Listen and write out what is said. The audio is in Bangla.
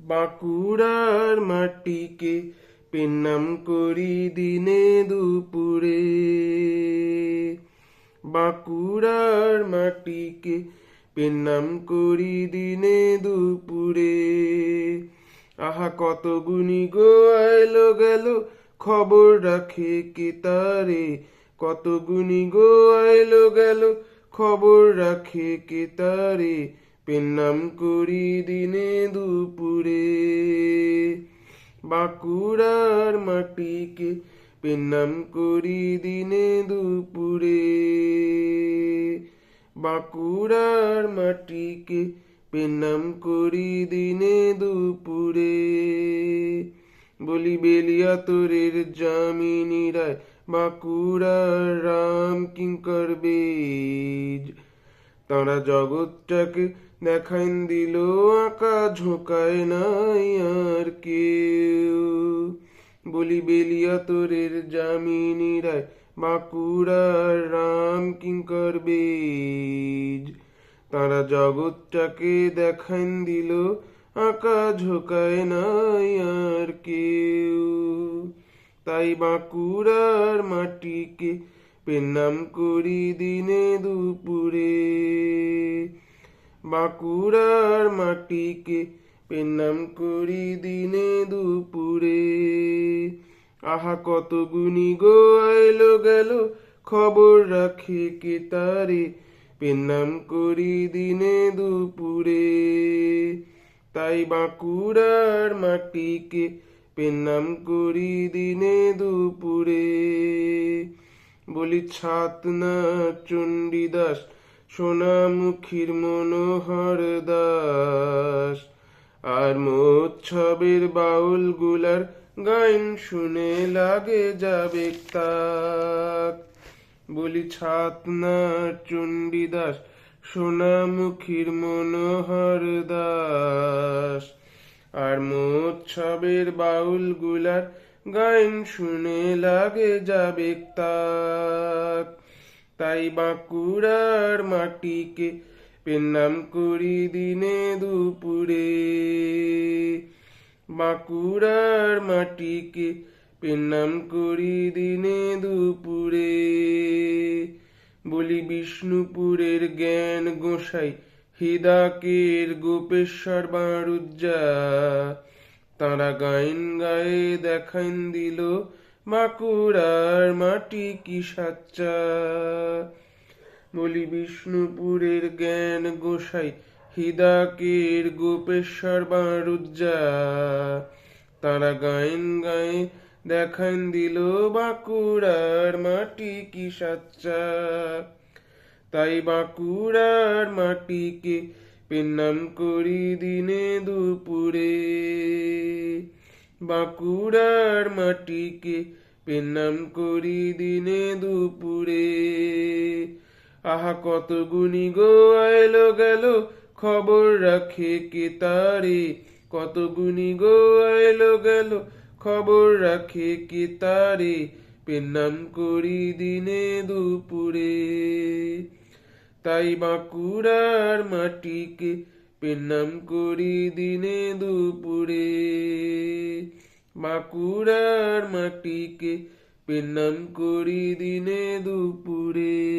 বাঁকুড়ার মাটিকে পেন্নাম করি দিনে দুপুরে। বাঁকুড়ার মাটিকে পেন্নাম করি দিনে দুপুরে। আহা কত গুণী গো আইলো গেল, খবর রাখে কে তারে। কত গুণী গো আইলো গেল, খবর রাখে কে তারে। পেন্নাম করি দিনে দুপুরে। বাঁকুড়ার মাটিকে পেন্নাম করি দিনে দুপুরে। বাঁকুড়ার মাটিকে পেন্নাম করি দিনে দুপুরে। বলি বেলিয়াতরের যামিনী রায়, বাঁকুড়ার রাম কিঙ্কর বেজ। তাঁরা জগৎটাকে দেখাইন দিল, আঁকা ঝোঁকায় নাই আর কেউ। বলি বেলিয়াতরের যামিনী রায়, বাঁকুড়ার রাম কিঙ্কর বেজ। তাঁরা জগৎটাকে দেখাইন দিল, আঁকা ঝোঁকায় নাই আর কেউ। তাই বাঁকুড়ার মাটিকে পেন্নাম করি দিনে দুপুরে। বাঁকুড়ার মাটিকে পেন্নাম করি দিনে দুপুরে। আহা কত গুণী গো আইলো গেল, খবর রাখে কে তারে। পেন্নাম করি দিনে দুপুরে। তাই বাঁকুড়ার মাটিকে পেন্নাম করি দিনে দুপুরে। বলি ছাতনা চণ্ডীদাস, সোনামুখীর মনোহর দাস। আর মোচ্ছবের বাউল গুলার গাইন শুনে লাগে যাবে তাক। বলি ছাতনা চণ্ডীদাস, সোনামুখীর মনোহর দাস। আর মোচ্ছবের বাউল গুলার গাইন শুনে লাগে যাবে তাক। তাই বাঁকুড়ার মাটিকে পেন্নাম করি দিনে দুপুরে। বাঁকুড়ার মাটিকে পেন্নাম করি দিনে দুপুরে। বলি বিষ্ণুপুরের জ্ঞান গোসাই, হিদাকের গোপেশ্বর বাঁড়ুজ্জা। তাঁরা গাইন গায়ে দেখাইন দিল, বাঁকুড়ার মাটি কি সাচ্চা। বলি বিষ্ণুপুরের জ্ঞান গোসাই, হিদাকের গোপেশ্বর বাঁড়ুজ্জা। তাঁরা গাইন গায়ে দেখাইন দিল, বাঁকুড়ার মাটি কি সাচ্চা। তাই বাঁকুড়ার মাটিকে পেন্নাম করি দিনে দুপুরে। বাঁকুড়ার মাটিকে পেন্নাম করি দিনে দুপুরে। আহা কত গুণী গো আইলো গেল, খবর রাখে কে তারে। কত গুণী গো আইলো গেল, খবর রাখে কে তারে। পেন্নাম করি দিনে দুপুরে। তাই বাঁকুড়ার মাটিকে পেন্নাম করি দিনে দুপুরে। বাঁকুড়ার মাটিকে পেন্নাম করি দিনে দুপুরে।